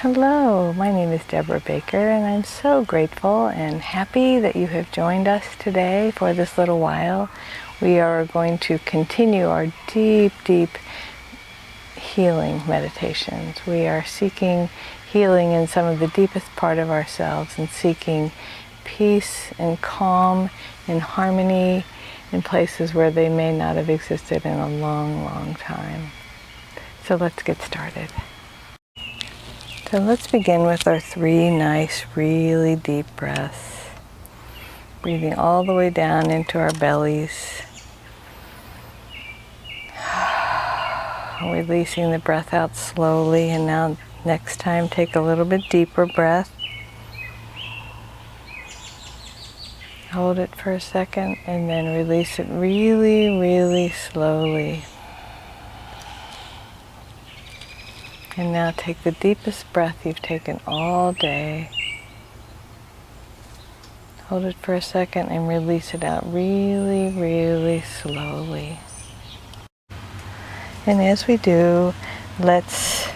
Hello, my name is Debra Baker, and I'm so grateful and happy that you have joined us today for this little while. We are going to continue our deep, deep healing meditations. We are seeking healing in some of the deepest part of ourselves and seeking peace and calm and harmony in places where they may not have existed in a long, long time. So let's get started. So let's begin with our 3 nice, really deep breaths. Breathing all the way down into our bellies. Releasing the breath out slowly, and now next time take a little bit deeper breath. Hold it for a second and then release it really, really slowly. And now take the deepest breath you've taken all day. Hold it for a second and release it out really, really slowly. And as we do, let's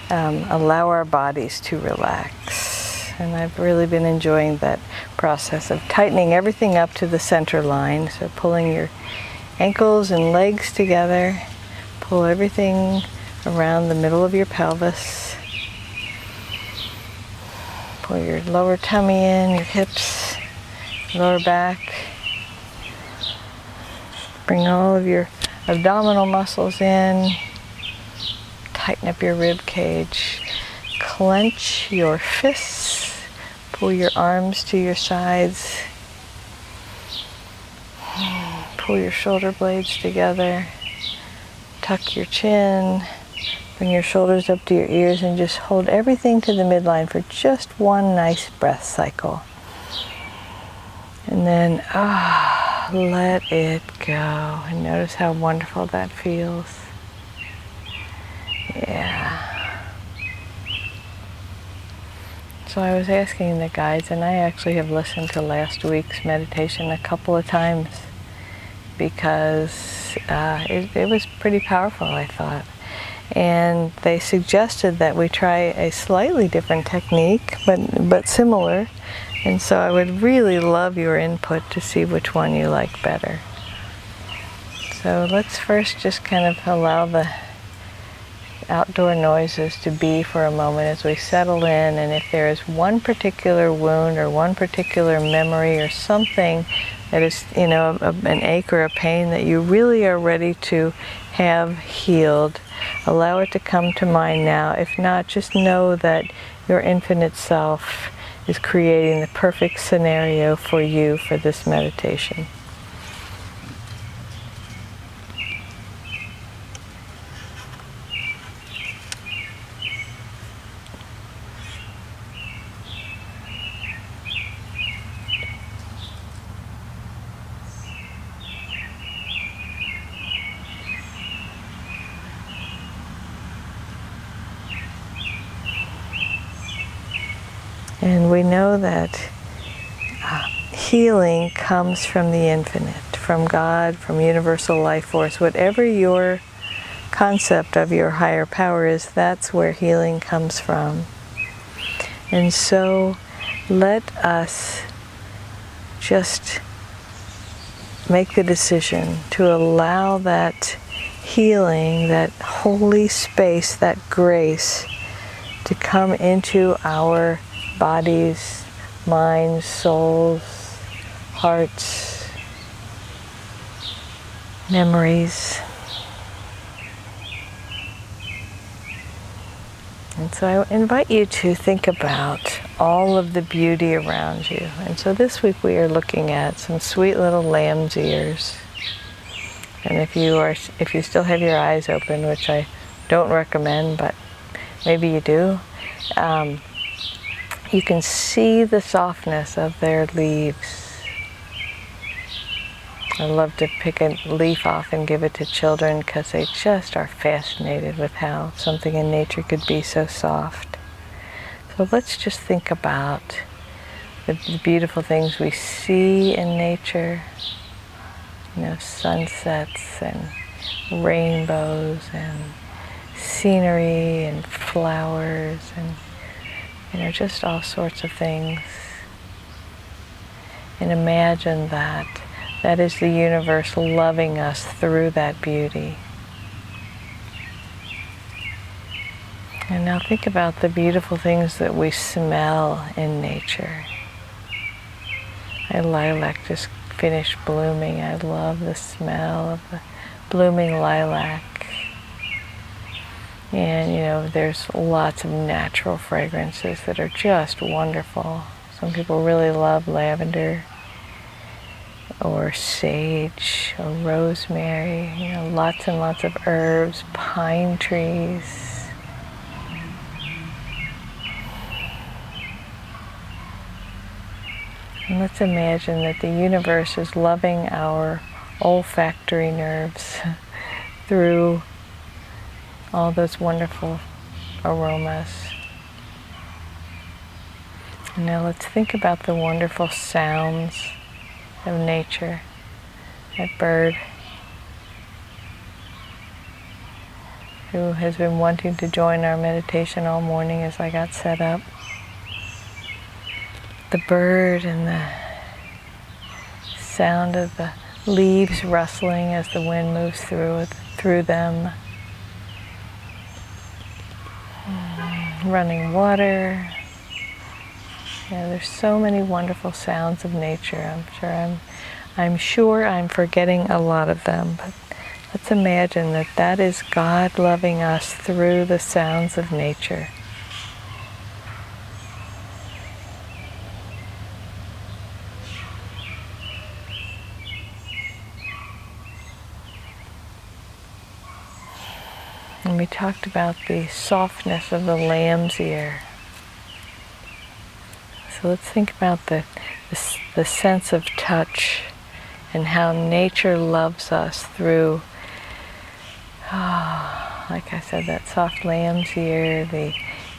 allow our bodies to relax. And I've really been enjoying that process of tightening everything up to the center line. So pulling your ankles and legs together, pull everything around the middle of your pelvis. Pull your lower tummy in, your hips, lower back. Bring all of your abdominal muscles in. Tighten up your rib cage. Clench your fists. Pull your arms to your sides. Pull your shoulder blades together. Tuck your chin. Bring your shoulders up to your ears and just hold everything to the midline for just one nice breath cycle. And then, let it go. And notice how wonderful that feels. Yeah. So I was asking the guides, and I actually have listened to last week's meditation a couple of times because it was pretty powerful, I thought. And they suggested that we try a slightly different technique, but similar. And so I would really love your input to see which one you like better. So let's first just kind of allow the outdoor noises to be for a moment as we settle in. And if there is one particular wound or one particular memory or something that is, an ache or a pain that you really are ready to have healed, allow it to come to mind now. If not, just know that your infinite self is creating the perfect scenario for you for this meditation. And we know that healing comes from the infinite, from God, from universal life force. Whatever your concept of your higher power is, that's where healing comes from. And so let us just make the decision to allow that healing, that holy space, that grace to come into our bodies, minds, souls, hearts, memories. And so I invite you to think about all of the beauty around you. And so this week we are looking at some sweet little lamb's ears. And if you still have your eyes open, which I don't recommend, but maybe you do, you can see the softness of their leaves. I love to pick a leaf off and give it to children because they just are fascinated with how something in nature could be so soft. So let's just think about the beautiful things we see in nature. Sunsets and rainbows and scenery and flowers and just all sorts of things. And imagine that that is the universe loving us through that beauty. And now think about the beautiful things that we smell in nature. A lilac just finished blooming. I love the smell of the blooming lilac. And there's lots of natural fragrances that are just wonderful. Some people really love lavender or sage or rosemary, lots and lots of herbs, pine trees. And let's imagine that the universe is loving our olfactory nerves through all those wonderful aromas. And now let's think about the wonderful sounds of nature. That bird who has been wanting to join our meditation all morning as I got set up. The bird and the sound of the leaves rustling as the wind moves through them. Running water. There's so many wonderful sounds of nature. I'm sure I'm forgetting a lot of them, but let's imagine that that is God loving us through the sounds of nature. And we talked about the softness of the lamb's ear. So let's think about the sense of touch and how nature loves us through, like I said, that soft lamb's ear.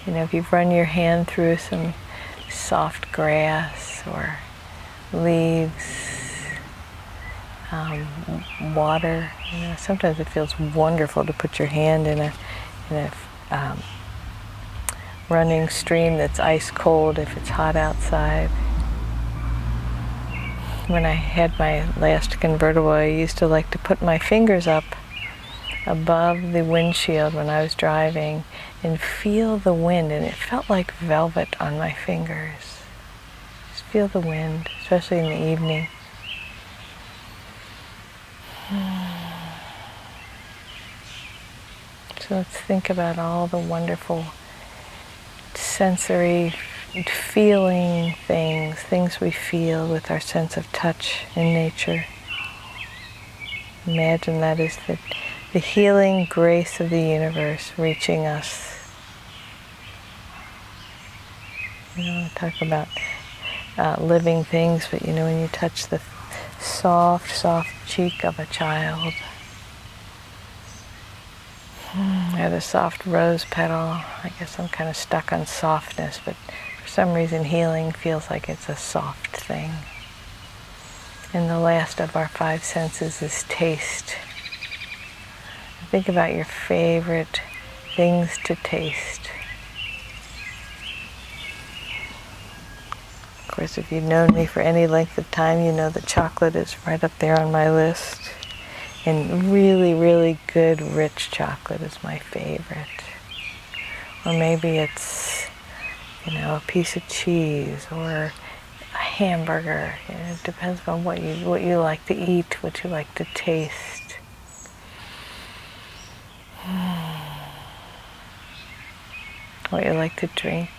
If you've run your hand through some soft grass or leaves, water. Sometimes it feels wonderful to put your hand in a running stream that's ice cold if it's hot outside. When I had my last convertible, I used to like to put my fingers up above the windshield when I was driving and feel the wind, and it felt like velvet on my fingers. Just feel the wind, especially in the evening. So let's think about all the wonderful sensory feeling things we feel with our sense of touch in nature. Imagine that is the healing grace of the universe reaching us. Talk about living things, but when you touch the soft cheek of a child, or the soft rose petal. I guess I'm kind of stuck on softness, but for some reason healing feels like it's a soft thing. And the last of our five senses is taste. Think about your favorite things to taste. Of course, if you've known me for any length of time, you know that chocolate is right up there on my list. And really, really good, rich chocolate is my favorite. Or maybe it's, a piece of cheese or a hamburger. It depends on what you like to eat, what you like to taste. What you like to drink.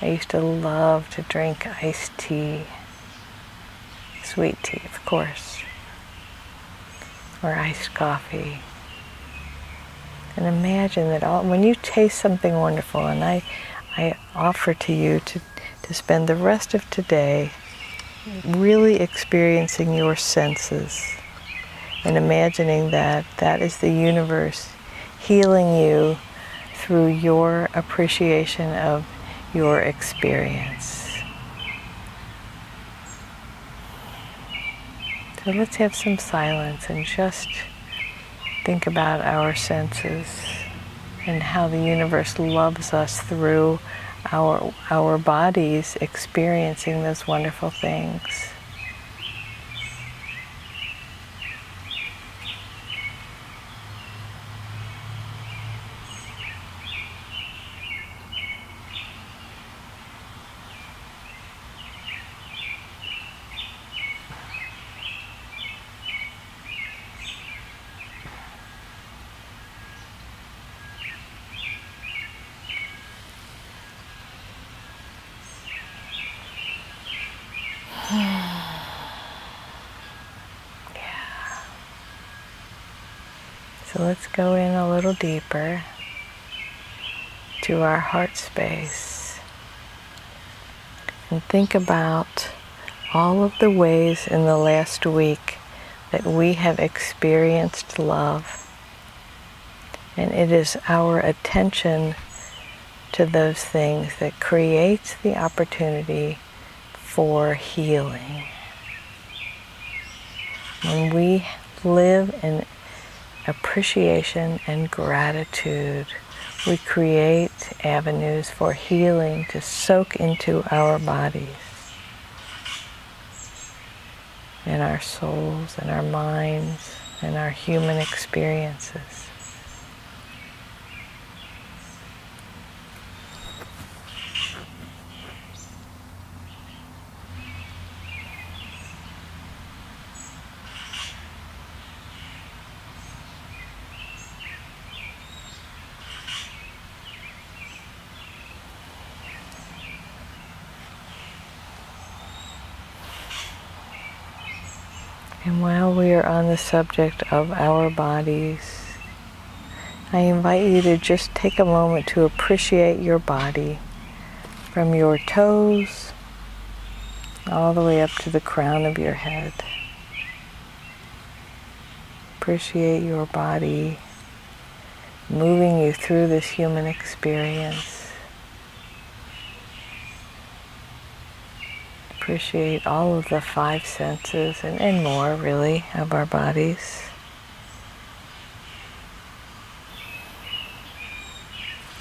I used to love to drink iced tea. Sweet tea, of course, or iced coffee. And imagine that when you taste something wonderful, and I offer to you to spend the rest of today really experiencing your senses and imagining that that is the universe healing you through your appreciation of your experience. So let's have some silence and just think about our senses and how the universe loves us through our bodies experiencing those wonderful things. So let's go in a little deeper to our heart space and think about all of the ways in the last week that we have experienced love. And it is our attention to those things that creates the opportunity for healing. When we live in appreciation and gratitude, we create avenues for healing to soak into our bodies and our souls and our minds and our human experiences. And while we are on the subject of our bodies, I invite you to just take a moment to appreciate your body from your toes all the way up to the crown of your head. Appreciate your body moving you through this human experience. Appreciate all of the five senses and more, really, of our bodies.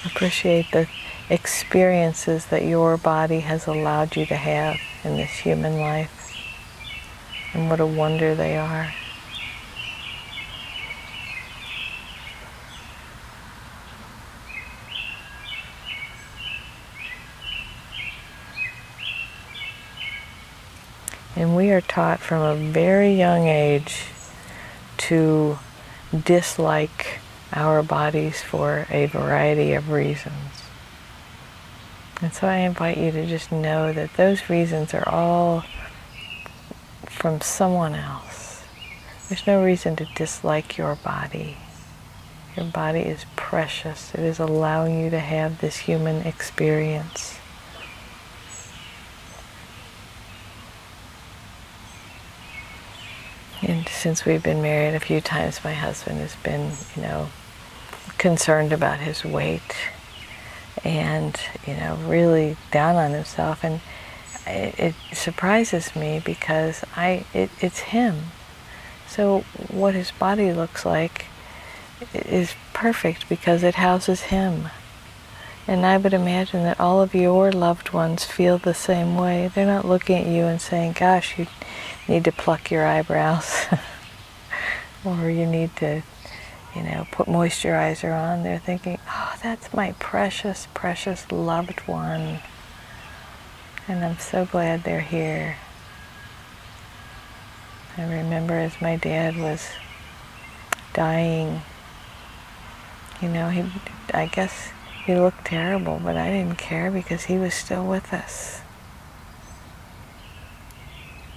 Appreciate the experiences that your body has allowed you to have in this human life, and what a wonder they are. And we are taught from a very young age to dislike our bodies for a variety of reasons. And so I invite you to just know that those reasons are all from someone else. There's no reason to dislike your body. Your body is precious. It is allowing you to have this human experience. And since we've been married a few times, my husband has been, concerned about his weight and, really down on himself. And it surprises me because it's him. So what his body looks like is perfect because it houses him. And I would imagine that all of your loved ones feel the same way. They're not looking at you and saying, gosh, you need to pluck your eyebrows or you need to, put moisturizer on. They're thinking, oh, that's my precious, precious loved one. And I'm so glad they're here. I remember as my dad was dying, I guess he looked terrible, but I didn't care because he was still with us.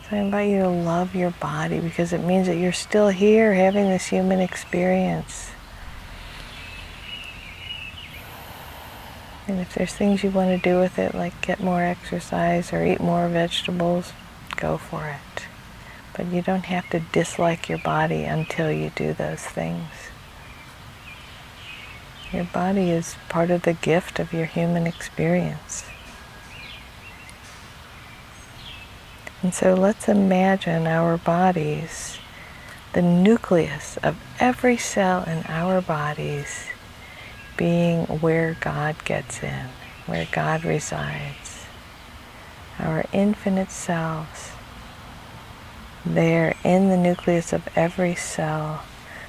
So I invite you to love your body because it means that you're still here having this human experience. And if there's things you want to do with it, like get more exercise or eat more vegetables, go for it. But you don't have to dislike your body until you do those things. Your body is part of the gift of your human experience. And so let's imagine our bodies, the nucleus of every cell in our bodies being where God gets in, where God resides. Our infinite selves, there in the nucleus of every cell,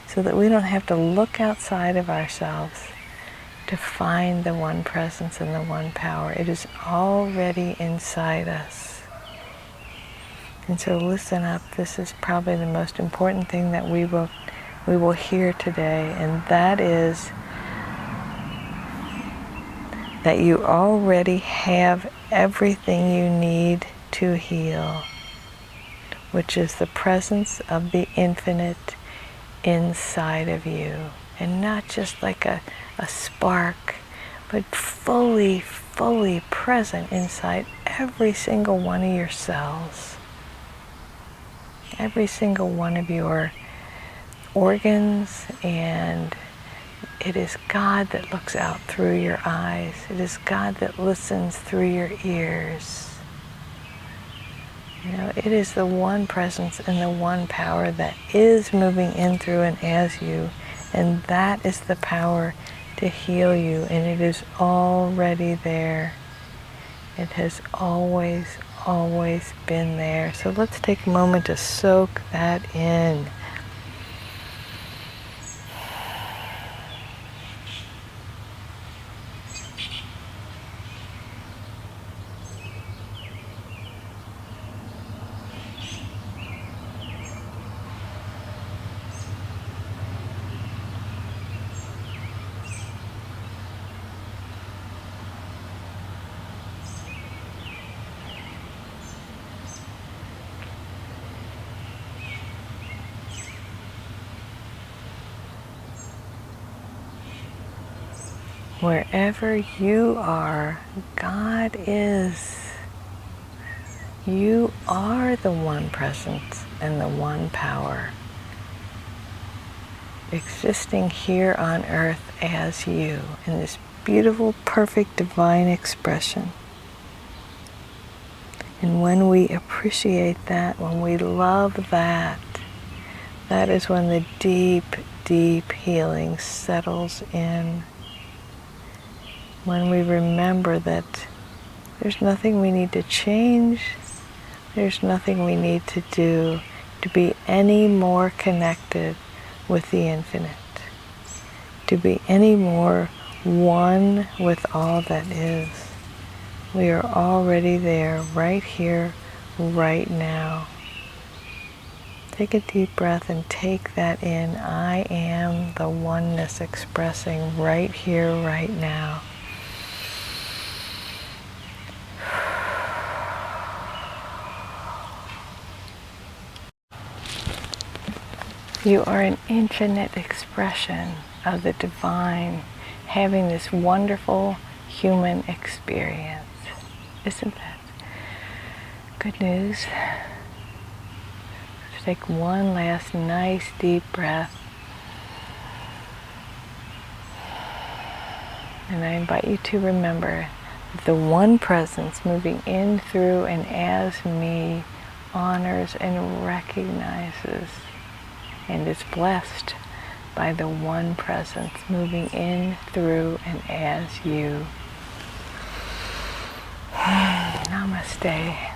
so that we don't have to look outside of ourselves to find the one presence and the one power. It is already inside us. And so listen up, this is probably the most important thing that we will hear today, and that is that you already have everything you need to heal, which is the presence of the infinite inside of you. And not just like a spark, but fully present inside every single one of your cells. Every single one of your organs, and it is God that looks out through your eyes. It is God that listens through your ears. You know, it is the one presence and the one power that is moving in through and as you, and that is the power to heal you, and it is already there. It has always been there. So let's take a moment to soak that in. Wherever you are, God is. You are the one presence and the one power, existing here on earth as you, in this beautiful, perfect, divine expression. And when we appreciate that, when we love that, that is when the deep healing settles in. When we remember that there's nothing we need to change, there's nothing we need to do to be any more connected with the infinite, to be any more one with all that is. We are already there, right here, right now. Take a deep breath and take that in. I am the oneness expressing right here, right now. You are an infinite expression of the divine, having this wonderful human experience. Isn't that good news? Take one last nice deep breath. And I invite you to remember that the one presence moving in, through, and as me honors and recognizes and is blessed by the one presence moving in, through, and as you. Namaste.